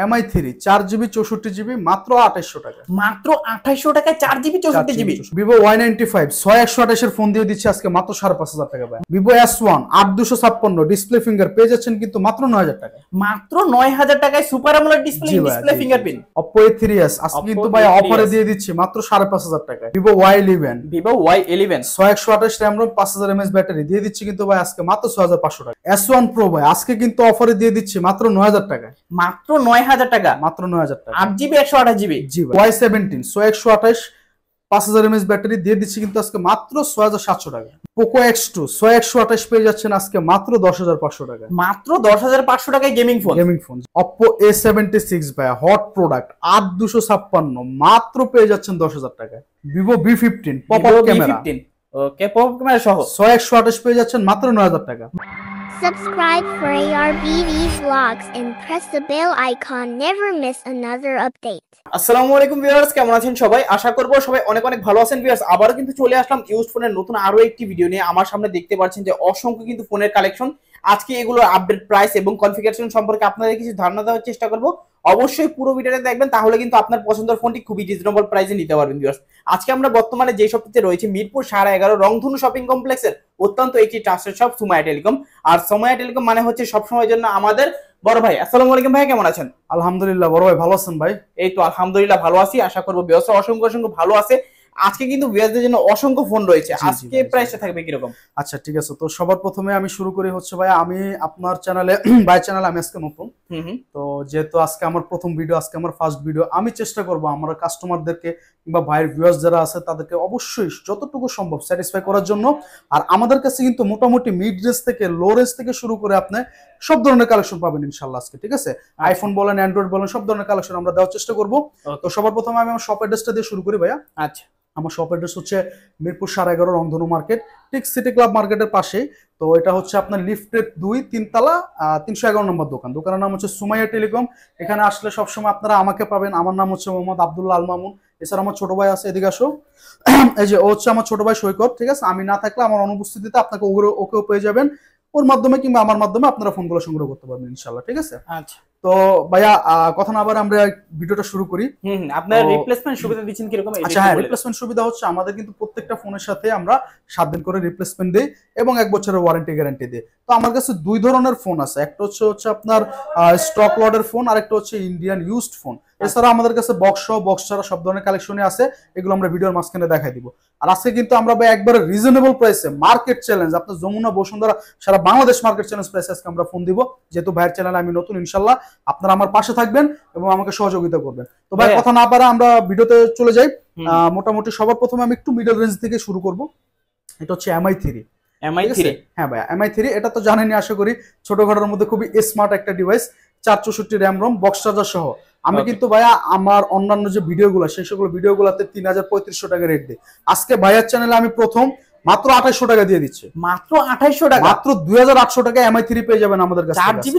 MI3 4GB 64GB মাত্র 2800 টাকা। মাত্র 2800 টাকায় 4GB 64GB Vivo Y95 6128 এর ফোন দিয়ে দিচ্ছে আজকে মাত্র 5500 টাকা ভাই। Vivo S1 8256 ডিসপ্লে ফিঙ্গার পেয়ে যাচ্ছেন কিন্তু মাত্র 9000 টাকা। মাত্র 9000 টাকায় super AMOLED display fingerprint. Oppo A3s আজকে কিন্তু ভাই অফারে দিয়ে দিচ্ছি মাত্র 5500 টাকায়। Vivo Y11 6128 RAM ROM 5000 mAh battery দিয়ে দিচ্ছি কিন্তু ভাই আজকে মাত্র 6500 টাকা। S1 Pro ভাই আজকে কিন্তু অফারে দিয়ে দিচ্ছি মাত্র 9000 টাকা। মাত্র 9000 টাকা, মাত্র 9000 টাকা। 8GB 128GB। জি ভাই। Y17 6128 5000 mAh ব্যাটারি দিয়ে দিচ্ছি কিন্তু আজকে মাত্র 6700 টাকা। Poco X2 6128 পেয়ে যাচ্ছেন আজকে মাত্র 10500 টাকা। মাত্র 10500 টাকায় গেমিং ফোন। Oppo A76 ভাই হট প্রোডাক্ট 8256 মাত্র পেয়ে যাচ্ছেন 10000 টাকা। Vivo V15 পপআপ ক্যামেরা, ওকে পপআপ ক্যামেরা সহ 6128 পেয়ে যাচ্ছেন মাত্র 9000 টাকা। Subscribe for ARBV vlogs and press the bell icon. Never miss another update. আসসালামু আলাইকুম ভিউয়ার্স, কেমন আছেন সবাই? আশা করব সবাই অনেক অনেক ভালো আছেন ভিউয়ার্স। আবারও কিন্তু চলে আসলাম ইউজড ফোনের নতুন আরো একটি ভিডিও নিয়ে। আমার সামনে দেখতে পাচ্ছেন যে অসংখ্য কিন্তু ফোনের কালেকশন। আজকে এগুলোর আপডেট প্রাইস এবং কনফিগারেশন সম্পর্কে আপনাদের কিছু ধারণা দেওয়ার চেষ্টা করব। অবশ্যই পুরো ভিডিওটা দেখবেন, তাহলে কিন্তু আপনার পছন্দের ফোনটি খুবই রিজনেবল প্রাইসে নিতে পারবেন ভিউয়ার্স। আজকে আমরা বর্তমানে যে শপটিতে রয়েছে মিরপুর 11.5 রংধনু শপিং কমপ্লেক্সের অত্যন্ত একটি ট্রাস্টেড শপ সুমাইয়া টেলিকম। আর সুমাইয়া টেলিকম মানে হচ্ছে সবসময়ের জন্য আমাদের বড় ভাই। আসসালামু আলাইকুম ভাই, কেমন আছেন? আলহামদুলিল্লাহ বড় ভাই, ভালো আছেন ভাই? এই তো আলহামদুলিল্লাহ ভালো আছি, আশা করবো ব্যবসা অসংখ্য ভালো আছে। আজকে কিন্তু ভিউয়ারদের জন্য অসংখ্য ফোন রয়েছে। আজকে প্রাইসটা থাকবে কি রকম? আচ্ছা ঠিক আছে, তো সবার প্রথমে আমি শুরু করি হচ্ছে ভাই, আমি আপনার চ্যানেলে ভাই চ্যানেলে আমি আজকে নতুন, তো যেহেতু আজকে আমার প্রথম ভিডিও, আজকে আমার ফার্স্ট ভিডিও, আমি চেষ্টা করব আমার কাস্টমারদেরকে কিংবা ভাইয়ের ভিউয়ার্স যারা আছে তাদেরকে অবশ্যই যতটুকু সম্ভব স্যাটিসফাই করার জন্য। আর আমাদের কাছে কিন্তু মোটামুটি মিড রেঞ্জ থেকে লো রেঞ্জ থেকে শুরু করে আপনি সব ধরনের কালেকশন পাবেন ইনশাআল্লাহ আজকে, ঠিক আছে? আইফোন বলেন, অ্যান্ড্রয়েড বলেন, সব ধরনের কালেকশন আমরা দেওয়ার চেষ্টা করব। তো সবার প্রথমে আমি আমার শপ অ্যাড্রেসটা দিয়ে শুরু করি ভাইয়া। আচ্ছা, আমার শপ অ্যাড্রেস হচ্ছে মিরপুর 11.5 রংধনু মার্কেট, ঠিক সিটি ক্লাব মার্কেটের পাশেই। তো এটা হচ্ছে আপনার লিফটের 2 তিনতলা 311 নম্বর দোকান। দোকানের নাম হচ্ছে সুমাইয়া টেলিকম। এখানে আসলে সবসময় আপনারা আমাকে পাবেন। আমার নাম হচ্ছে মোহাম্মদ আব্দুল্লাহ আল মামুন। এছাড়া আমার ছোট ভাই আছে, এদিকে আসো। এই যে ও হচ্ছে আমার ছোট ভাই সৈকত, ঠিক আছে? আমি না থাকলে আমার অনুপস্থিতিতে আপনাকে ওকেও পেয়ে যাবেন। ওর মাধ্যমে কিংবা আমার মাধ্যমে আপনারা ফোনগুলো সংগ্রহ করতে পারবেন ইনশাআল্লাহ, ঠিক আছে? আচ্ছা, তো ভাইয়া কথা না আবার আমরা ভিডিওটা শুরু করি। আপনার রিপ্লেসমেন্ট সুবিধা দিচ্ছেন কি রকম? আচ্ছা হ্যাঁ, রিপ্লেসমেন্ট সুবিধা হচ্ছে আমাদের কিন্তু প্রত্যেকটা ফোনের সাথে আমরা 7 দিন করে রিপ্লেসমেন্ট দেই এবং 1 বছরের ওয়ারেন্টি গ্যারান্টি দেই। তো আমার কাছে 2 ধরনের ফোন আছে, একটা হচ্ছে আপনার স্টক লটের ফোন, আর একটা হচ্ছে ইন্ডিয়ান ইউজড ফোন। এছাড়া আমাদের কাছে বক্স সহ বক্স ছাড়া সব ধরনের কালেকশনই আছে, এগুলো আমরা ভিডিওর মাঝখানে দেখাই দিব। আর আজকে কিন্তু আমরা ভাই একবারে রিজনেবল প্রাইসে মার্কেট চ্যালেঞ্জ, আপনার যমুনা বসুন্ধরা সারা বাংলাদেশ মার্কেট চ্যালেঞ্জ প্রাইসে আজকে আমরা ফোন দিব। যেহেতু ভাইয়ের চ্যানেলে আমি নতুন, ইনশাআল্লাহ আপনারা আমার পাশে থাকবেন এবং আমাকে সহযোগিতা করবেন। তো ভাই কথা না পারা আমরা ভিডিওতে চলে যাই। মোটামুটি সবার প্রথমে আমি একটু মিডল রেঞ্জ থেকে শুরু করব। এটা হচ্ছে MI3। হ্যাঁ ভাই, MI3 এটা তো জানেনই আশা করি, ছোটখাটোর মধ্যে খুবই স্মার্ট একটা device, 464 RAM ROM box charger সহ। আমি কিন্তু ভাইয়া আমার অন্যান্য যে ভিডিওগুলো, সেই সকল ভিডিওগুলোতে 3300 টাকা রেট দিই। আজকে ভাইয়ার চ্যানেলে আমি প্রথম মাত্র 2800 টাকা দিয়ে দিচ্ছি। মাত্র 2800 টাকা, মাত্র 2800 টাকা MI3 পেয়ে যাবেন আমাদের কাছে। 4GB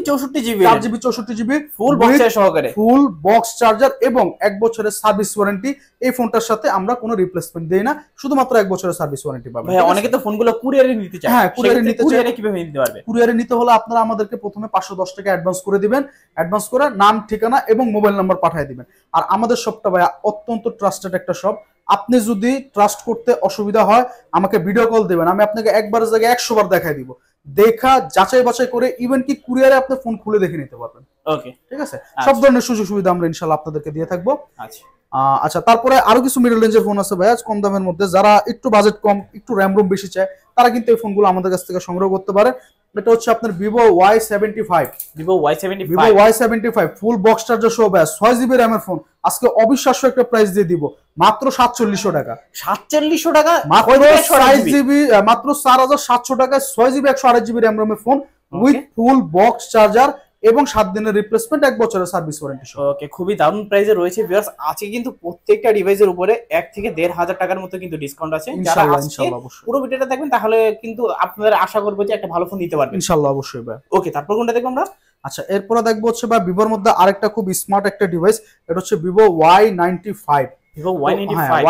64GB ফুল বক্স সহকারে, ফুল বক্স চার্জার এবং 1 বছরের সার্ভিস ওয়ারেন্টি। এই ফোনটার সাথে আমরা কোনো রিপ্লেসমেন্ট দেই না, শুধুমাত্র 1 বছরের সার্ভিস ওয়ারেন্টি পাবেন। ভাই অনেকে তো ফোনগুলো কুরিয়ারে নিতে চায়। হ্যাঁ, কুরিয়ারে নিতে চায়। কুরিয়ারে কিভাবে নিতে পারবে? কুরিয়ারে নিতে হলে আপনারা আমাদেরকে প্রথমে 510 টাকা অ্যাডভান্স করে দিবেন। অ্যাডভান্স করে নাম, ঠিকানা এবং মোবাইল নাম্বার পাঠিয়ে দিবেন। আর আমাদের শপটা ভাই অত্যন্ত ট্রাস্টেড একটা শপ। আপনি যদি ট্রাস্ট করতে অসুবিধা হয় আমাকে ভিডিও কল দিবেন, আমি আপনাকে একবারের জায়গায় 100 বার দেখাই দিব। দেখা যাচাই বাছাই করে ইভেন কি কুরিয়ারে আপনি ফোন খুলে দেখে নিতে পারবেন। ওকে, ঠিক আছে? সব ধরনের সুযোগ সুবিধা আমরা ইনশাআল্লাহ আপনাদেরকে দিয়ে থাকবো। আচ্ছা আচ্ছা, তারপরে আরো কিছু মিডল রেঞ্জের ফোন আছে ভাই, কম দামের মধ্যে। যারা একটু বাজেট কম, একটু র্যাম রোম বেশি চায়, তারা কিন্তু এই ফোনগুলো আমাদের কাছ থেকে সংগ্রহ করতে পারে। এটা হচ্ছে আপনার Vivo Y75 ফুল বক্স চার্জার সহ ভাই 6GB RAM এর ফোন। আজকে অবিশ্বাস্য একটা প্রাইস দিয়ে দিব, মাত্র 4700 টাকা। 4700 টাকা, মাত্র 6GB, মাত্র 4700 টাকায় 6GB 128GB RAM ROM এর phone with full box charger এবং 7 দিনের রিপ্লেসমেন্ট, 1 বছরের সার্ভিস ওয়ারেন্টি। ওকে, খুবই দারুণ প্রাইসে রয়েছে ভিউয়ার্স। আজকে কিন্তু প্রত্যেকটা ডিভাইসের উপরে 1 থেকে 1500 টাকার মতো কিন্তু ডিসকাউন্ট আছে। যারা আজকে পুরো ভিডিওটা দেখবেন তাহলে কিন্তু আপনারা আশা করব যে একটা ভালো ফোন নিতে পারবেন ইনশাআল্লাহ, অবশ্যই ভাই। ওকে, তারপর কোনটা দেখব আমরা? আচ্ছা, এরপরে দেখবো হচ্ছে ভাই ভিভোর মধ্যে আরেকটা খুব স্মার্ট একটা ডিভাইস। এটা হচ্ছে Vivo Y95।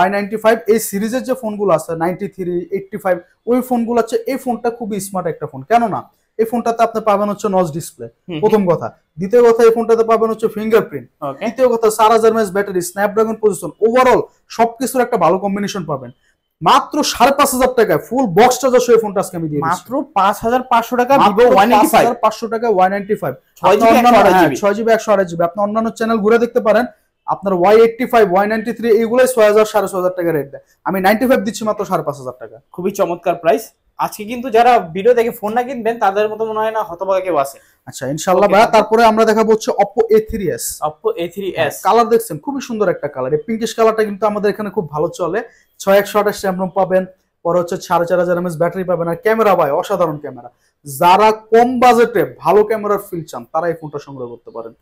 Y95 এই সিরিজের যে ফোনগুলো আছে 93, 85, ওই ফোনগুলো হচ্ছে, এই ফোনটা খুবই স্মার্ট একটা ফোন। কেননা এই ফোনটাতে আপনি পাবেন হচ্ছে নচ ডিসপ্লে, প্রথম কথা। দ্বিতীয় কথা, এই ফোনটাতে পাবেন হচ্ছে ফিঙ্গারপ্রিন্ট। তৃতীয় কথা, 4000 mAh battery, Snapdragon processor, overall সবকিছুর একটা ভালো কম্বিনেশন পাবেন। মাত্র 5,500 টাকায় ফুল বক্স চার্জার সহ এই ফোনটা আজকে আমি দিয়ে দিচ্ছি। মাত্র 5,500 টাকা Vivo Y95, 5,500 টাকা Y95, 6GB 128GB। আপনি অন্যান্য চ্যানেল ঘুরে দেখতে পারেন, আপনার Y85, Y93 এইগুলাই 6,000 6,500 টাকা রেট দেয়, আমি 95 দিচ্ছি মাত্র 5,500 টাকা। খুবই চমৎকার প্রাইস। আজকে কিন্তু যারা ভিডিও দেখে ফোন না কিনবেন তাদের মতো মনে হয় না হতভাগা কেউ আছে। আচ্ছা ইনশাআল্লাহ ভাইয়া। তারপরে আমরা দেখাবো হচ্ছে Oppo A3s। Oppo A3s colour দেখছেন, খুবই সুন্দর একটা কালার। এই পিঙ্কিশ কালারটা কিন্তু আমাদের এখানে খুব ভালো চলে। 6128 RAM ROM পাবেন, পরে হচ্ছে 4500 mAh ব্যাটারি পাবেন, আর ক্যামেরা ভাই অসাধারণ ক্যামেরা। যারা কম বাজেটে ভালো ক্যামেরার ফিল চান তারা এই ফোনটা সংগ্রহ করতে পারেন।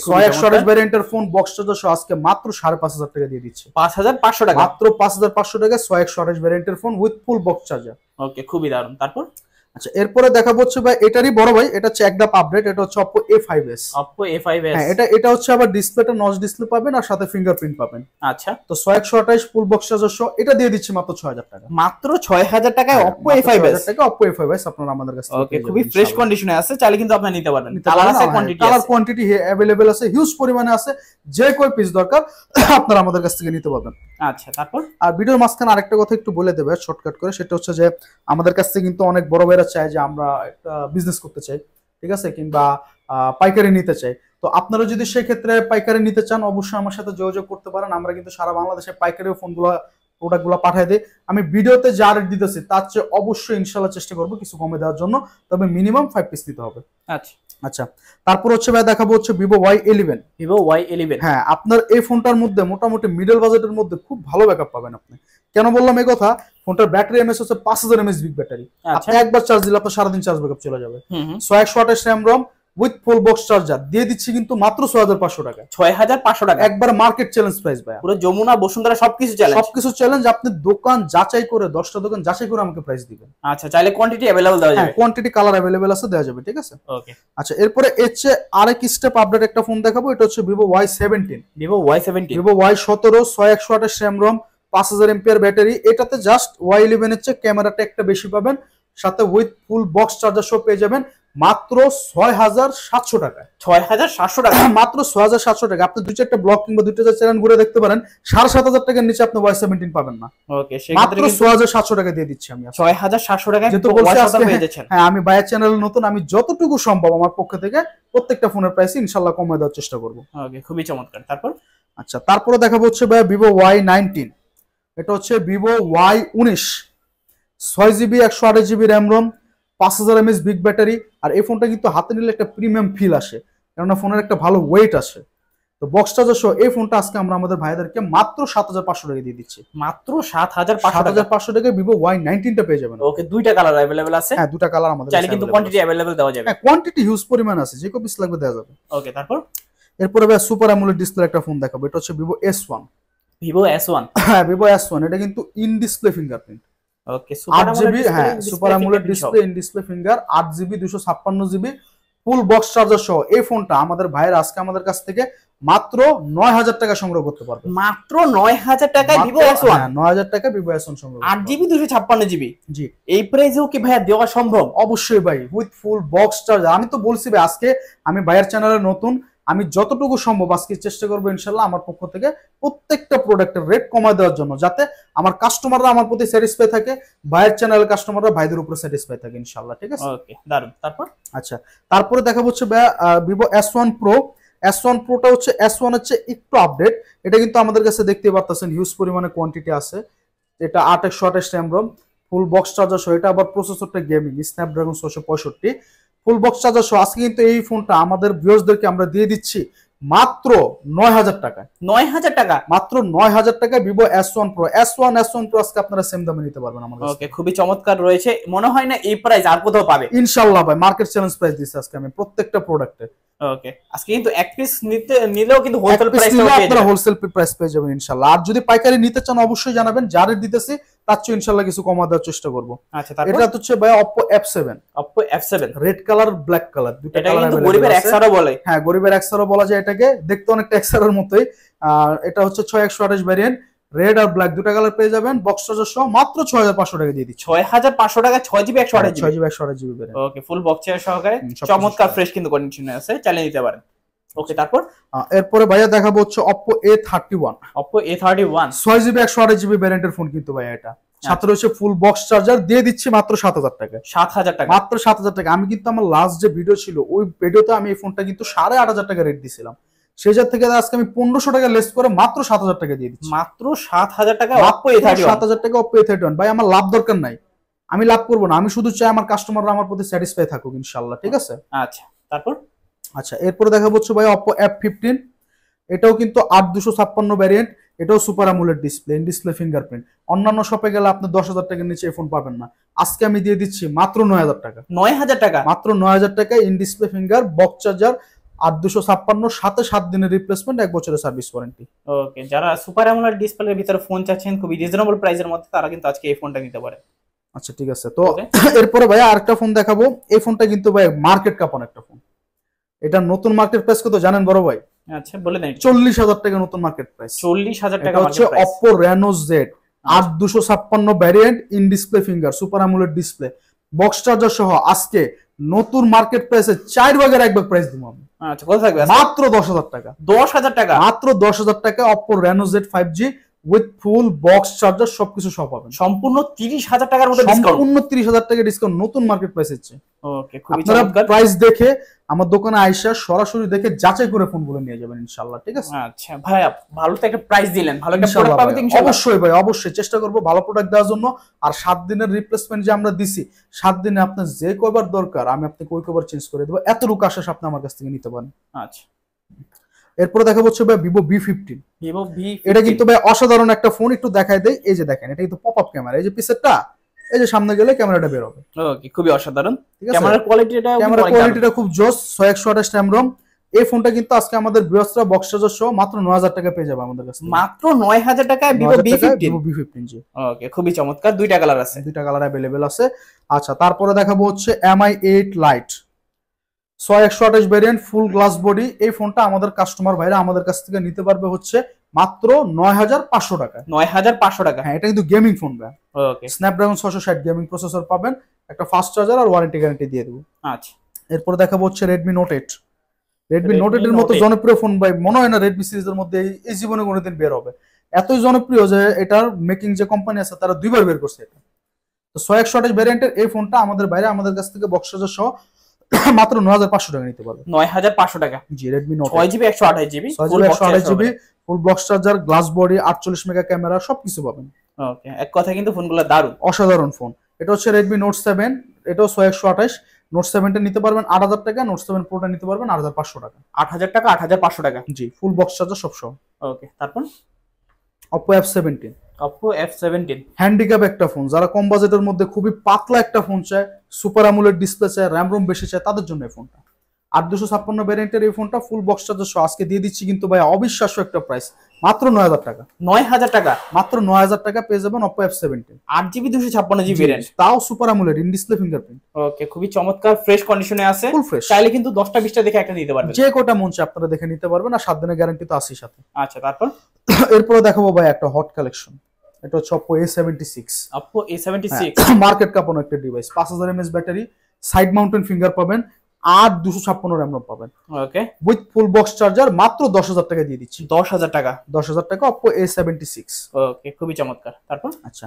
6128 ভ্যারিয়েন্টের ফোন বক্স চার্জার সহ আজকে মাত্র 5,500 টাকা দিয়ে দিচ্ছে। 5,500 টাকা, মাত্র 5,500 টাকা 6128 ভ্যারিয়েন্টের phone with full box charger. Okay, খুবই দারুণ। তারপর আচ্ছা এরপরে দেখাবো হচ্ছে ভাই এটারই বড় ভাই, এটা হচ্ছে একদম আপডেট, এটা হচ্ছে Oppo A5s। Oppo A5s, হ্যাঁ এটা হচ্ছে আবার ডিসপ্লেটা নচ ডিসপ্লে পাবেন আর সাথে ফিঙ্গারপ্রিন্ট পাবেন। আচ্ছা তো 6128 ফুল বক্স চার্জার সহ এটা দিয়ে দিচ্ছি মাত্র 6,000 টাকা। মাত্র 6,000 টাকায় Oppo A5s টাকা Oppo A5s আপনারা আমাদের কাছে। ওকে, খুবই ফ্রেশ কন্ডিশনে আছে, চাইলে কিন্তু আপনি নিতে পারবেন। কালার আছে, কোয়ান্টিটি আছে, কালার কোয়ান্টিটি अवेलेबल আছে, হিউজ পরিমাণে আছে, যে কয় পিস দরকার আপনারা আমাদের কাছ থেকে নিতে পারবেন। আচ্ছা তারপর আর ভিডিওর মাঝখানে আরেকটা কথা একটু বলে দেবে শর্টকাট করে, সেটা হচ্ছে যে আমাদের কাছ থেকে কিন্তু অনেক বড় ভাইরা চায় যে আমরা একটা বিজনেস করতে চাই, ঠিক আছে, কিংবা পাইকারি নিতে চাই। তো আপনারা যদি সেই ক্ষেত্রে পাইকারি নিতে চান অবশ্যই আমার সাথে যোগাযোগ করতে পারেন। আমরা কিন্তু সারা বাংলাদেশে পাইকারি ফোনগুলো প্রোডাক্টগুলো পাঠিয়ে দিই। আমি ভিডিওতে যা রেট দিতেছি তার চেয়ে অবশ্যই ইনশাল্লাহ চেষ্টা করবো কিছু কমে দেওয়ার জন্য, তবে মিনিমাম 5 পিস নিতে হবে। আচ্ছা আচ্ছা তারপর হচ্ছে ভাই দেখাবো হচ্ছে Vivo Y11। Vivo Y11, হ্যাঁ আপনার এই ফোনটার মধ্যে মোটামুটি মিডল বাজেটের মধ্যে খুব ভালো ব্যাকআপ পাবেন আপনি। কেন বললাম এই কথা, ফোনটার ব্যাটারি এমএস হচ্ছে 5,000 mAh বিগ ব্যাটারি। আপনি একবার চার্জ দিলে আপনার সারাদিন চার্জ ব্যাকআপ চলে যাবে। 6128 RAM ROM with full box charger দিয়ে দিচ্ছি কিন্তু মাত্র 6,500 টাকা। 6,500 টাকা একবার মার্কেট চ্যালেঞ্জ প্রাইস ভাই, পুরো যমুনা বসুন্ধরা সবকিছু চ্যালেঞ্জ, সবকিছু চ্যালেঞ্জ। আপনি দোকান যাচাই করে 10টা দোকান যাচাই করে আমাকে প্রাইস দিবেন। আচ্ছা চাইলে কোয়ান্টিটি अवेलेबल দেওয়া যাবে, কোয়ান্টিটি কালার अवेलेबल আছে, দেওয়া যাবে, ঠিক আছে। ওকে আচ্ছা এরপরে এসে আরেক স্টেপ আপডেট একটা ফোন দেখাবো, এটা হচ্ছে Vivo Y17। Vivo Y17, Vivo Y17 6128 RAM ROM 5,000 mAh battery. এটাতে জাস্ট Y11 এর চেয়ে ক্যামেরাটা একটা বেশি পাবেন, সাথে উইথ ফুল বক্স চার্জার সহ পেয়ে যাবেন মাত্র 6,700 টাকা। 6,700 টাকা, মাত্র 6,700 টাকা। আপনি 2-4টা ব্লগ কিংবা 2-4টা চ্যানেল ঘুরে দেখতে পারেন, 7,500 টাকার নিচে আপনি Y17 পাবেন না। ওকে মাত্র 6,700 টাকা দিয়ে দিচ্ছি আমি। 6,700 টাকা যেহেতু বলছি আজকে, হ্যাঁ আমি বায়ার চ্যানেল নতুন, আমি যতটুকু সম্ভব আমার পক্ষ থেকে প্রত্যেকটা ফোনের প্রাইস ইনশাআল্লাহ কমিয়ে দেওয়ার চেষ্টা করব। ওকে, খুবই চমৎকার। তারপর আচ্ছা তারপরে দেখাবো হচ্ছে ভাই Vivo Y19। এটা হচ্ছে Vivo Y19, 6GB 128GB RAM ROM 5,000 mAh big battery. আর এই ফোনটা কিন্তু হাতে নিলে একটা প্রিমিয়াম ফিল আসে, কেননা ফোনের একটা ভালো ওয়েট আসে। তো বক্স চার্জার সহ এই ফোনটা আজকে আমরা আমাদের ভাইদেরকে মাত্র 7,500 টাকা দিয়ে দিচ্ছি। মাত্র 7,500 টাকায় Vivo Y19 টা পেয়ে যাবেন। ওকে, দুইটা কালার अवेलेबल আছে। হ্যাঁ দুটা কালার আমাদের চাইলে কিন্তু কোয়ান্টিটি अवेलेबल দেওয়া যাবে। হ্যাঁ কোয়ান্টিটি হিউজ পরিমাণ আছে, যে কো পিস লাগবে দেওয়া যাবে। ওকে তারপর এরপরে ভাই সুপার অ্যামোলেড ডিসপ্লে একটা ফোন দেখাবো, এটা হচ্ছে Vivo S1। Vivo S1, হ্যাঁ Vivo S1 এটা কিন্তু in display fingerprint. Okay, super 8GB, হ্যাঁ super AMOLED display, in display finger, 8GB 256GB full box charger সহ এই ফোনটা আমাদের ভাইয়ের আজকে আমাদের কাছ থেকে মাত্র 9,000 টাকা সংগ্রহ করতে পারবে। মাত্র 9,000 টাকায় Vivo S1, 9,000 টাকা Vivo S1 সংগ্রহ। 8GB 256GB, জি এই প্রাইসেও কি ভাইয়া দেওয়া সম্ভব? অবশ্যই ভাই, উইথ ফুল বক্স চার্জার। আমি তো বলছি ভাই আজকে আমি ভাইয়ের চ্যানেলে নতুন, আমি যতটুকু সম্ভব আজকে চেষ্টা করবো ইনশাল্লাহ আমার পক্ষ থেকে প্রত্যেকটা প্রোডাক্টের রেট কমায় দেওয়ার জন্য, যাতে আমার কাস্টমাররা আমার প্রতি স্যাটিসফাই থাকে, ভাইয়ের চ্যানেলের কাস্টমাররা ভাইদের উপরে স্যাটিসফাই থাকে ইনশাল্লাহ, ঠিক আছে। ওকে দারুন। তারপর আচ্ছা তারপরে দেখা হচ্ছে Vivo S1 Pro। S1 Proটা হচ্ছে S1 হচ্ছে একটু আপডেট। এটা কিন্তু আমাদের কাছে দেখতে পাচ্ছেন হিউজ পরিমাণে কোয়ান্টিটি আছে। এটা 8/128 RAM ROM full box charger সহ, এটা আবার প্রসেসরটা gaming Snapdragon 665 full box charger সহ। আজকে কিন্তু এই ফোনটা আমাদের ভিউয়ার্সদেরকে আমরা দিয়ে দিচ্ছি মাত্র 9,000 টাকায়। 9,000 টাকা, মাত্র 9,000 টাকা Vivo S1 Pro। S1 Pro আজকে আপনারা সেম দামে নিতে পারবেন আমাদের। ওকে, খুবই চমৎকার রয়েছে, মনে হয় না এই প্রাইস আর কোথাও পাবে। ইনশাআল্লাহ ভাই মার্কেট চ্যালেঞ্জ প্রাইস দিচ্ছি আজকে আমি প্রত্যেকটা প্রোডাক্টে। ওকে, আজকে কিন্তু এক পিস নিলেও কিন্তু হোলসেল প্রাইসে পেয়ে যাবেন, আপনারা হোলসেল প্রাইস পেয়ে যাবেন ইনশাআল্লাহ। আর যদি পাইকারি নিতে চান অবশ্যই জানাবেন, যা রেট দিতেছি তার চেয়ে ইনশাআল্লাহ কিছু কমা দেওয়ার চেষ্টা করব। আচ্ছা তারপর এটা হচ্ছে ভাই Oppo F7। Oppo F7 red colour black colour দুটো এটা কালার কিন্তু গরিবের এক্সারও বলে। হ্যাঁ গরিবের এক্সারও বলা যায় এটাকে, দেখতে অনেকটা এক্সারের মতোই। আর এটা হচ্ছে 6128 ভ্যারিয়েন্ট, রেড আর ব্ল্যাক দুটা কালার পেয়ে যাবেন বক্স চার্জার সহ মাত্র 6500 টাকা দিয়ে দিচ্ছি। 6500 টাকা 6GB 128GB। 6GB 128GB variant. Okay, full box charger সহকারে সবকিছু চমৎকার সহ। ফ্রেশ কিন্তু কন্ডিশনে আছে, চালিয়ে নিতে পারেন। ওকে, তারপর এরপরে ভাইয়া দেখাবো হচ্ছে Oppo A31। Oppo A31 6GB 128GB ভ্যারিয়েন্টের phone কিন্তু ভাইয়া এটা। সাথে রয়েছে ফুল বক্স চার্জার, দিয়ে দিচ্ছি মাত্র 7000 টাকা। 7000 টাকা, মাত্র 7000 টাকা। আমি কিন্তু আমার লাস্ট যে ভিডিও ছিল ওই ভিডিওতে আমি এই ফোনটা কিন্তু 8500 টাকা রেট দিছিলাম, সেই জায়গা থেকে আজকে আমি 1500 টাকা লেস করে মাত্র 7000 টাকা দিয়ে দিচ্ছি। মাত্র 7000 টাকা মাত্র Oppo A31। 7000 টাকা Oppo A31। ভাই আমার লাভ দরকার নাই, আমি লাভ করবো না, আমি শুধু চাই আমার কাস্টমাররা আমার প্রতি স্যাটিসফাই থাকুক ইনশাআল্লাহ, ঠিক আছে? আচ্ছা, তারপর আচ্ছা, এরপরে দেখাবো হচ্ছে ভাই Oppo F15। এটাও কিন্তু 8256 ভ্যারিয়েন্ট, এটাও super AMOLED display, in display fingerprint. অন্যান্য শপে গেলে আপনি 10000 টাকার নিচে এই ফোন পাবেন না, আজকে আমি দিয়ে দিচ্ছি মাত্র 9000 টাকা। 9000 টাকা, মাত্র 9000 টাকা, in display finger, box charger, 8256, সাথে 7 দিনের রিপ্লেসমেন্ট, 1 বছরের সার্ভিস ওয়ারেন্টি। ওকে, যারা সুপার অ্যামোলেড ডিসপ্লের ভিতরে ফোন চাচ্ছেন খুবই রিজনেবল প্রাইসের মধ্যে, তারা কিন্তু আজকে এই ফোনটা নিতে পারে। আচ্ছা, ঠিক আছে। তো Okay. এরপরে ভাই আরেকটা ফোন দেখাবো। এই ফোনটা কিন্তু ভাই মার্কেট কাপন একটা ফোন। এটা নতুন মার্কেট প্রাইস কত জানেন বড় ভাই? আচ্ছা, বলে দেন। 40000 টাকা নতুন মার্কেট প্রাইস। 40000 টাকা এটা হচ্ছে market price. Oppo Reno Z 8256 variant, in display finger, super AMOLED display, box charger সহ আজকে নতুন মার্কেট প্রাইসে 4 ভাগের 1 ভাগ প্রাইস দিব আমি। আচ্ছা, কত থাকবে? মাত্র 10000 টাকা। 10000 টাকা, মাত্র 10000 টাকা Oppo Reno Z 5G with full box charger সবকিছু সহ পাবেন। সম্পূর্ণ 30000 টাকার মধ্যে ডিসকাউন্ট। সম্পূর্ণ 30000 টাকা ডিসকাউন্ট নতুন মার্কেট প্রাইসে হচ্ছে। ওকে, খুবই আপনারা চমৎকার। প্রাইস দেখে আমার দোকানে আইসা সরাসরি দেখে যাচাই করে ফোনগুলো নিয়ে যাবেন ইনশাআল্লাহ, ঠিক আছে? আচ্ছা ভাইয়া, ভালো তো একটা প্রাইস দিলেন, ভালো একটা ইনশাআল্লাহ প্রোডাক্ট পাবে তো ভাই, ইনশাআল্লাহ? অবশ্যই ভাই, অবশ্যই চেষ্টা করব ভালো প্রোডাক্ট দেওয়ার জন্য। আর 7 দিনের রিপ্লেসমেন্ট যে আমরা দিছি, 7 দিনে আপনার যে কয়বার দরকার আমি আপনাকে ওই কয়বার চেঞ্জ করে দেবো, এতটুকু আশ্বাস আপনি আমার কাছ থেকে নিতে পারেন। আচ্ছা, এরপরে দেখা হচ্ছে ভাই Vivo V15। Vivo V15 এটা কিন্তু ভাই অসাধারণ একটা ফোন, একটু দেখাই দেই। এই যে দেখেন, এটা কিন্তু পপ আপ ক্যামেরা, এই যে পিছেরটা, এই যে সামনে গেলে ক্যামেরাটা বের হবে, ওকে, খুবই অসাধারণ। ঠিক আছে? ক্যামেরার কোয়ালিটিটা ক্যামেরা কোয়ালিটিটা খুব জোস। 6128 RAM ROM। এই ফোনটা কিন্তু আজকে আমাদের ভিউয়ার্সরা বক্স চার্জার সহ মাত্র 9000 টাকা পেয়ে যাবে আমাদের কাছে। মাত্র 9000 টাকায় Vivo 9000 টাকায় V15। Vivo V15 জি। ওকে, খুবই চমৎকার, দুইটা কালার আছে। দুইটা কালার अवेलेबल আছে। আচ্ছা, তারপরে দেখাবো হচ্ছে Mi 8 Lite 6128 ভেরিয়েন্ট, ফুল গ্লাস বডি। এই ফোনটা আমাদের কাস্টমার ভাইরা আমাদের কাছ থেকে নিতে পারবে হচ্ছে মাত্র 9500 টাকা। 9500 টাকা। হ্যাঁ, এটা কিন্তু গেমিং ফোন ভাই। ওকে, স্ন্যাপড্রাগন 660 গেমিং প্রসেসর পাবেন, একটা ফাস্ট চার্জার আর ওয়ারেন্টি গ্যারান্টি দিয়ে দেবো। আচ্ছা, এরপর দেখাবো হচ্ছে Redmi Note 8। Redmi Redmi Note 8 এর Note মতো 8 জনপ্রিয় ফোন ভাই মনে হয় না Redmi সিরিজের মধ্যে এই জীবনে কোনোদিন বের হবে। এতই জনপ্রিয় যে এটার মেকিং যে কোম্পানি আছে তারা দুইবার বের করছে এটা। তো 6128 ভ্যারিয়েন্টের এই ফোনটা আমাদের বাইরে আমাদের কাছ থেকে বক্স চার্জার সহ মাত্র 9500 টাকা নিতে পারবে। 9500 টাকা। জি, Redmi Note 6GB 128GB, 6GB 128GB ফুল box charger, glass body, 48 mega camera, সবকিছু পাবেন। ওকে, এক কথা কিন্তু ফোনগুলো দারুণ, অসাধারণ ফোন। এটা হচ্ছে Redmi Note 7, এটাও 6128। Note 7টা নিতে পারবেন 8000 টাকা, Note 7 Proটা নিতে পারবেন 8500 টাকা। 8000 টাকা, 8500 টাকা। জি, ফুল বক্স চার্জার সব সহ। ওকে, তারপর Oppo F17। Oppo F17 handicap একটা ফোন, যারা কম বাজেটের মধ্যে খুবই পাতলা একটা ফোন চায়, সুপার অ্যামোলেড ডিসপ্লে চায়, র্যাম রোম বেশি চায়, তাদের জন্য এই ফোনটা। 8256 ভ্যারিয়েন্টের এই ফোনটা ফুল বক্স চার্জার সহ আজকে দিয়ে দিচ্ছি কিন্তু ভাই অবিশ্বাস্য একটা প্রাইস, মাত্র 9000 টাকা। 9000 টাকা, মাত্র 9000 টাকা পেয়ে যাবেন Oppo F17 8GB 256GB variant, তাও super AMOLED, in display fingerprint. Okay, খুবই চমৎকার, ফ্রেশ কন্ডিশনে আছে। Full fresh. চাইলে কিন্তু 10টা 20টা দেখে একটা নিতে পারবেন, যে কোটা মন চায় আপনারা দেখে নিতে পারবেন, আর 7 দিনের গ্যারান্টি তো আছেই সাথে। আচ্ছা, তারপর এরপরে দেখাবো ভাই একটা হট কালেকশন। এটা হচ্ছে Oppo A76। Oppo A76 market কাঁপানো একটা device, 5000 mAh battery, side mounted finger পাবেন, আর 256 RAM ROM পাবেন, ওকে, উইথ ফুল বক্স চার্জার, মাত্র 10000 টাকা দিয়ে দিচ্ছি। 10000 টাকা। 10000 টাকা Oppo A76। ওকে, খুবই চমৎকার, তারপর আচ্ছা,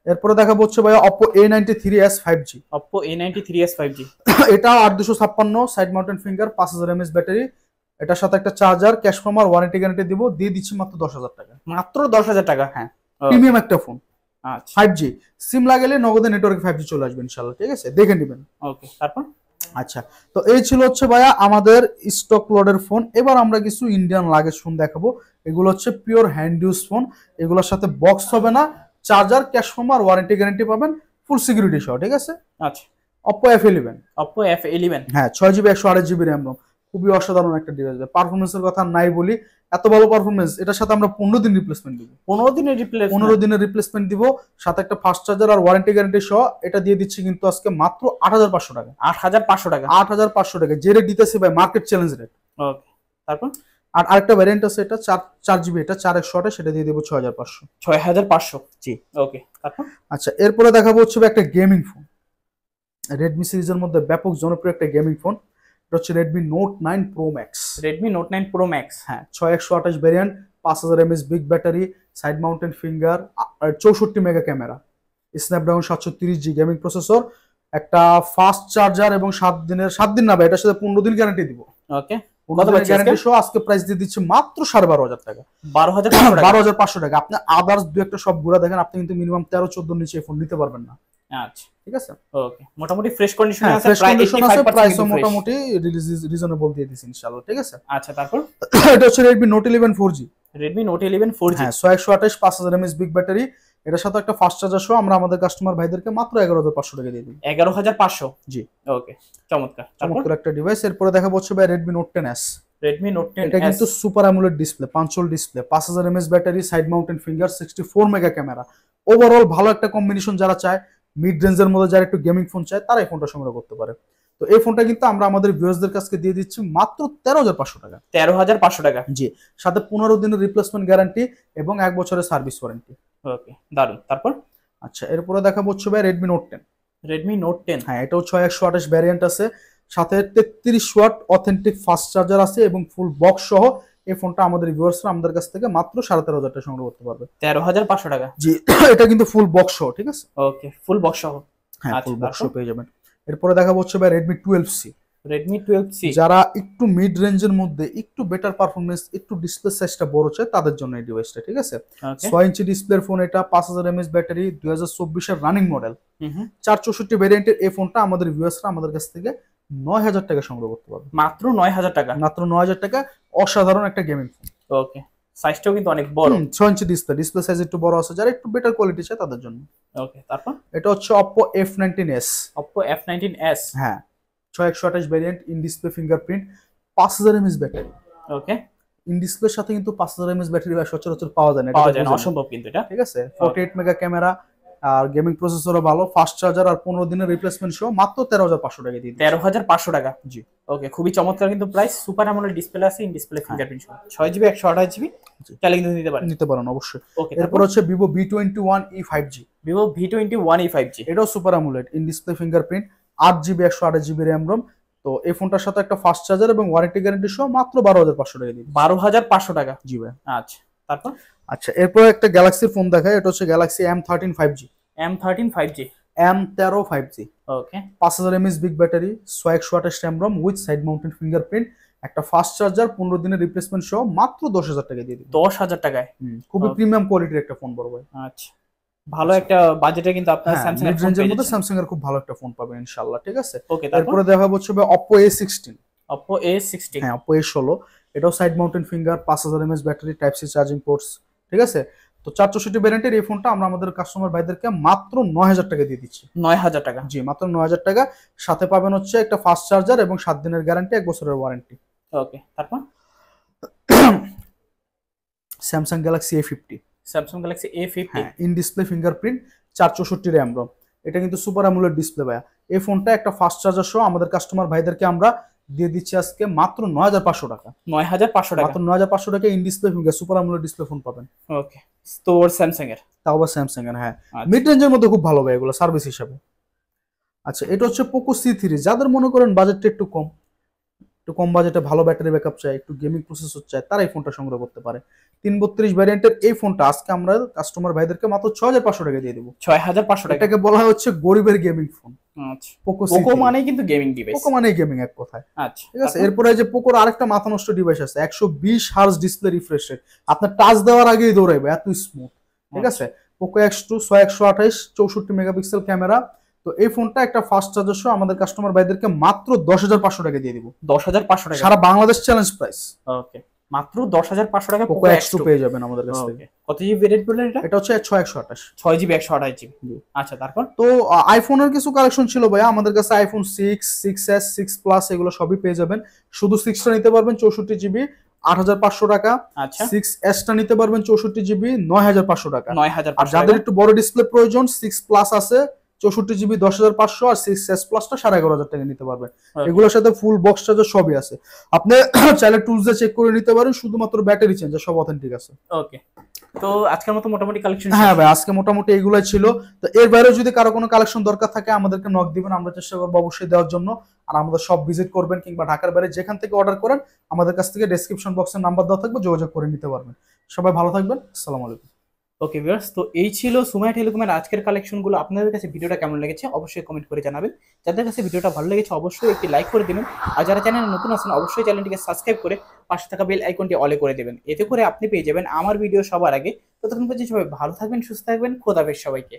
এরপরে দেখাবো হচ্ছে ভাই Oppo A93s 5G। Oppo A93s 5G এটা 8256, side mounted finger, 5000 mAh battery, এটার সাথে একটা charger, cash former, warranty guarantee দিব, দিয়ে দিচ্ছি মাত্র 10000 টাকা। মাত্র 10000 টাকা। হ্যাঁ, প্রিমিয়াম একটা ফোন। আচ্ছা, 5G সিম লাগালে নগদে নেটওয়ার্কে 5G চলে আসবে ইনশাআল্লাহ, ঠিক আছে? দেখে নেবেন। ওকে, তারপর আচ্ছা, তো এই ছিল হচ্ছে ভাইয়া আমাদের স্টক লোডের ফোন। এবার আমরা কিছু ইন্ডিয়ান লাগেজ ফোন দেখাবো। এগুলো হচ্ছে পিওর হ্যান্ড ইউজ ফোন, এগুলোর সাথে বক্স হবে না, charger, cash former, warranty guarantee পাবেন, ফুল সিকিউরিটি সহ, ঠিক আছে? আচ্ছা, Oppo F11। Oppo F11 হ্যাঁ, 6GB 128GB RAM ROM, খুবই অসাধারণ একটা ডিভাইস। পারফরমেন্সের কথা নাই বলি, এত ভালো পারফরমেন্স। এটার সাথে আমরা 15 দিন রিপ্লেসমেন্ট দিব, 15 দিনের রিপ্লেস, 15 দিনের রিপ্লেসমেন্ট দিব, সাথে একটা ফাস্ট চার্জার আর ওয়ারেন্টি গ্যারান্টি সহ। এটা দিয়ে দিচ্ছি কিন্তু আজকে মাত্র 8500 টাকা। 8500 টাকা। 8500 টাকা যে রেট দিতেছি ভাই, মার্কেট চ্যালেঞ্জ রেট। ওকে, তারপর আর আরেকটা ভ্যারিয়েন্ট আছে, এটা 4 GB, এটা 4128, সেটা দিয়ে দেবো 6500। 6500 জি। ওকে, তারপর আচ্ছা, এরপরে দেখাবো হচ্ছে একটা গেমিং ফোন। রেডমি সিরিজের মধ্যে ব্যাপক জনপ্রিয় একটা গেমিং ফোন, এটা হচ্ছে Redmi note 9 pro max. Redmi note 9 pro max, হ্যাঁ 6128 variant, 5000 mAh big battery, side mounted finger, 64 mega camera, Snapdragon 730G gaming processor, একটা ফাস্ট চার্জার এবং 7 দিন না ভাই, এটার সাথে 15 দিন গ্যারান্টি দিব। ওকে, 15 দিনের গ্যারান্টি সহ আজকে প্রাইস দিয়ে দিচ্ছি মাত্র 12,500 টাকা। 12,500 টাকা। আপনি আদার্স দু একটা সব ঘুরা দেখেন, আপনি কিন্তু মিনিমাম 13-14 নিচে ফোন নিতে পারবেন না। আচ্ছা, ঠিক আছে। ওকে, মোটামুটি ফ্রেশ কন্ডিশনে আছে, ফ্রেশ প্রায় কন্ডিশন আছে, 85% প্রাইসও কিন্তু মোটামুটি রিজনেবল দিয়ে দিছি ইনশাআল্লাহ। ঠিক আছে। আচ্ছা, তারপর এটা হচ্ছে Redmi Note 11 4G। Redmi Note 11 4G, হ্যাঁ 6128, 5000 mAh বিগ ব্যাটারি, এটার সাথে একটা ফাস্ট চার্জার সহ আমরা আমাদের কাস্টমার ভাইদেরকে মাত্র 11,500 টাকা দিয়ে দিই। 11,500 জি। ওকে, চমৎকার। তারপর চমৎকার একটা ডিভাইস। এরপরে দেখাবো হচ্ছে ভাই Redmi Note 10s। Redmi Note 10s, এটা কিন্তু super AMOLED display, পাঞ্চল display, 5000 mAh battery, side mounted finger, 64 mega camera. Overall ভালো একটা কম্বিনেশন যারা চায়, মিড রেঞ্জের মধ্যে যারা একটু গেমিং ফোন চায়, তারা এই ফোনটা সংগ্রহ করতে পারে। তো এই ফোনটা কিন্তু আমরা আমাদের ভিউয়ার্সদের কাছে দিয়ে দিচ্ছি মাত্র 13,500 টাকা। 13,500 টাকা, জি, সাথে 15 দিনের রিপ্লেসমেন্ট গ্যারান্টি এবং 1 বছরের সার্ভিস ওয়ারেন্টি। ওকে, দারুন। তারপর আচ্ছা, এরপরে দেখাবো হচ্ছে ভাই Redmi Note 10। Redmi Note 10, হ্যাঁ, এটাও 6128 ভ্যারিয়েন্ট আছে, সাথে 33 ওয়াট অথেন্টিক ফাস্ট চার্জার আছে এবং ফুল বক্স সহ এই ফোনটা আমাদের ভিউয়ার্সরা আমাদের কাছ থেকে মাত্র 13,500 টাকা সংগ্রহ করতে পারবে। 13,500 টাকা, জি। এটা কিন্তু ফুল বক্স সহ, ঠিক আছে। ওকে, ফুল বক্স সহ। হ্যাঁ, আচ্ছা, ফুল বক্স তারপর? পেয়ে যাবেন। এরপরে দেখাবো হচ্ছে ভাই Redmi 12C। Redmi 12C, যারা একটু মিড রেঞ্জের মধ্যে একটু বেটার পারফরমেন্স, একটু ডিসপ্লে সাইজটা বড় চায়, তাদের জন্য এই ডিভাইসটা। ঠিক আছে। ওকে, 6 ইঞ্চি ডিসপ্লের ফোন, এটা 5000 mAh ব্যাটারি, 2024 এর রানিং মডেল, 464 ভ্যারিয়েন্টের এই ফোনটা আমাদের ভিউয়ার্সরা আমাদের কাছ থেকে 9,000 টাকা সংগ্রহ করতে পারবে। মাত্র 9,000 টাকা, মাত্র 9,000 টাকা। অসাধারণ একটা গেমিং ফোন। ওকে, সাইজটাও কিন্তু অনেক বড়। 6 ইঞ্চি ডিসপ্লে সাইজ একটু বড় আছে, যারা একটু বেটার কোয়ালিটি চায় তাদের জন্য। ওকে, তারপর এটা হচ্ছে Oppo F19s। Oppo F19s, হ্যাঁ 6128 variant, in display fingerprint, 5000 mAh battery. Okay, in ডিসপ্লের সাথে কিন্তু 5000 mAh ব্যাটারি সচরাচর পাওয়া যায় না, পাওয়া এটা যায় না, বোঝেন। অসম্ভব কিন্তু এটা। ঠিক আছে। 48 মেগা ক্যামেরা আর গেমিং প্রসেসরও ভালো, ফাস্ট চার্জার আর 15 দিনের রিপ্লেসমেন্ট সহ মাত্র 13,500 টাকা দিয়ে দিই। 13,500 টাকা, জি। ওকে, খুবই চমৎকার কিন্তু প্রাইস। সুপার অ্যামোলেড ডিসপ্লে আছে, ইন ডিসপ্লে ফিঙ্গারপ্রিন্ট সহ, 6GB 128GB, চাইলে কিন্তু নিতে পারেন। নিতে পারেন অবশ্যই। ওকে, এরপর হচ্ছে Vivo V21e 5G। Vivo V21e 5G, এটাও super AMOLED, in display fingerprint, 8GB 128GB RAM ROM. তো এই ফোনটার সাথে একটা ফাস্ট চার্জার এবং ওয়ারেন্টি গ্যারান্টি সহ মাত্র 12,500 টাকা দিয়ে দিই। 12,500 টাকা, জি ভাই। আচ্ছা, তারপর আচ্ছা, এরপর একটা গ্যালাক্সির ফোন দেখায়, এটা হচ্ছে Galaxy M13 5G। M13 5G, M13 5G, okay, 5000 mAh big battery, 128 RAM ROM with side mountain fingerprint, একটা ফাস্ট চার্জার, 15 দিনের রিপ্লেসমেন্ট সহ মাত্র 10,000 টাকা দিয়ে দিই। 10,000 টাকায়, খুবই Okay. প্রিমিয়াম কোয়ালিটির একটা ফোন বড় ভাই। আচ্ছা, ভালো একটা বাজেটে কিন্তু আপনারা হ্যাঁ, স্যামসাং মিড এর ফোন রেঞ্জের পেয়ে মধ্যে যাচ্ছেন। স্যামসাং এর খুব ভালো একটা ফোন পাবেন ইনশাআল্লাহ। ঠিক আছে। ওকে, তারপর এরপরে দেখা হচ্ছে Oppo A16। Oppo A16, হ্যাঁ, Oppo A16, এটাও side mounted finger, 5000 mAh battery, type C charging ports. ঠিক আছে। তো 464 ভ্যারিয়েন্টের এই ফোনটা আমরা আমাদের কাস্টমার ভাইদেরকে মাত্র 9,000 টাকা দিয়ে দিচ্ছি। 9,000 টাকা, জি, মাত্র 9,000 টাকা। সাথে পাবেন হচ্ছে একটা ফাস্ট চার্জার এবং 7 দিনের গ্যারান্টি, 1 বছরের ওয়ারেন্টি। ওকে, তারপর Samsung Galaxy A50। Samsung Galaxy A50, হ্যাঁ, in display fingerprint, 464 RAM ROM. এটা কিন্তু সুপার অ্যামোলেড ডিসপ্লে ভাইয়া। এই ফোনটা একটা ফাস্ট চার্জার সহ আমাদের কাস্টমার ভাইদেরকে আমরা দিয়ে দিচ্ছি আজকে মাত্র 9,500 টাকা। 9,500 টাকা, মাত্র 9,500 টাকা in display finger super AMOLED display phone পাবেন। ওকে, স্টোর স্যামসাং এর। তাও আবার স্যামসাং এর। হ্যাঁ, আচ্ছা। মিড রেঞ্জের মধ্যে খুব ভালো ভাই এগুলো সার্ভিস হিসাবে। আচ্ছা, এটা হচ্ছে পোকো C3। যাদের মনে করেন বাজেটটা একটু কম বাজেটে ভালো ব্যাটারি ব্যাকআপ চাই, একটু গেমিং প্রসেসর চাই, তারা এই ফোনটা সংগ্রহ করতে পারে। 332 ভ্যারিয়েন্টের এই ফোনটা আজকে আমরা কাস্টমার ভাইদেরকে মাত্র 6,500 টাকা দিয়ে দেবো। 6,500 টাকা, এটাকে বলা হচ্ছে গরিবের গেমিং ফোন। আচ্ছা, পোকো পোকো মানেই কিন্তু গেমিং ডিভাইস। পোকো মানে গেমিং এক কথায়। আচ্ছা, ঠিক আছে। এরপরে যে পোকোর আরেকটা মাথা নষ্ট ডিভাইস আছে, 120 হার্জ ডিসপ্লে রিফ্রেশ রেট, আপনার টাচ দেওয়ার আগেই দৌড়াইবে, এত স্মুথ। ঠিক আছে। Poco X2, 128 64 megapixel camera. তো এই ফোনটা একটা ফাস্ট চার্জার সহ আমাদের কাস্টমার ভাইদেরকে মাত্র 10,500 টাকা দিয়ে দিব। 10,500 টাকা, সারা বাংলাদেশ চ্যালেঞ্জ প্রাইস। ওকে, মাত্র 10,500 টাকা পোকো X2 পেয়ে যাবেন আমাদের কাছ থেকে। কত জিবি ভেরিয়েন্ট বললেন এটা? এটা হচ্ছে 6128। 6GB 128GB, আচ্ছা, তারপর তো আইফোনের কিছু কালেকশন ছিল ভাইয়া আমাদের কাছে, আইফোন 6, 6s, 6 প্লাস এগুলো সবই পেয়ে যাবেন। শুধু 6টা নিতে পারবেন 64GB, 8,500 টাকা। আচ্ছা, 6s টা নিতে পারবেন 64GB, 9,500 টাকা। 9,500 আর যাদের একটু বড় ডিসপ্লে প্রয়োজন, 6 প্লাস আছে, 64 GB 10,500 আর 6S প্লাসটা 11,500 টাকা নিতে পারবেন। Okay. এগুলোর সাথে ফুল বক্স চার্জার সবই আছে। আপনি চাইলে টুলস দিয়ে চেক করে নিতে পারেন, শুধুমাত্র ব্যাটারি চেঞ্জ সব অথেন্টিক আছে। ওকে, তো আজকের মতো মোটামুটি কালেকশন। হ্যাঁ ভাই, আজকে মোটামুটি এগুলাই ছিল। তো এর বাইরেও যদি কারো কোনো কালেকশন দরকার থাকে আমাদেরকে নক দিবেন, আমরা চেষ্টা করবো অবশ্যই দেওয়ার জন্য। আর আমাদের সব ভিজিট করবেন, কিংবা ঢাকার বাইরে যেখান থেকে অর্ডার করেন আমাদের কাছ থেকে ডেসক্রিপশন বক্সের নাম্বার দেওয়া থাকবে, যোগাযোগ করে নিতে পারবেন। সবাই ভালো থাকবেন, আসসালামু আলাইকুম। ওকে ভিউয়ার্স, তো এই ছিল সুমাইয়া টেলিকমের আজকের কালেকশনগুলো। আপনাদের কাছে ভিডিওটা কেমন লেগেছে অবশ্যই কমেন্ট করে জানাবেন। যাদের কাছে ভিডিওটা ভালো লেগেছে অবশ্যই একটি লাইক করে দিবেন, আর যারা চ্যানেলে নতুন আছেন অবশ্যই চ্যানেলটিকে সাবস্ক্রাইব করে পাশে থাকা বেল আইকনটি অলে করে দেবেন। এতে করে আপনি পেয়ে যাবেন আমার ভিডিও সবার আগে। ততক্ষণ পর্যন্ত সবাই ভালো থাকবেন, সুস্থ থাকবেন, খোদা হাফেজ সবাইকে।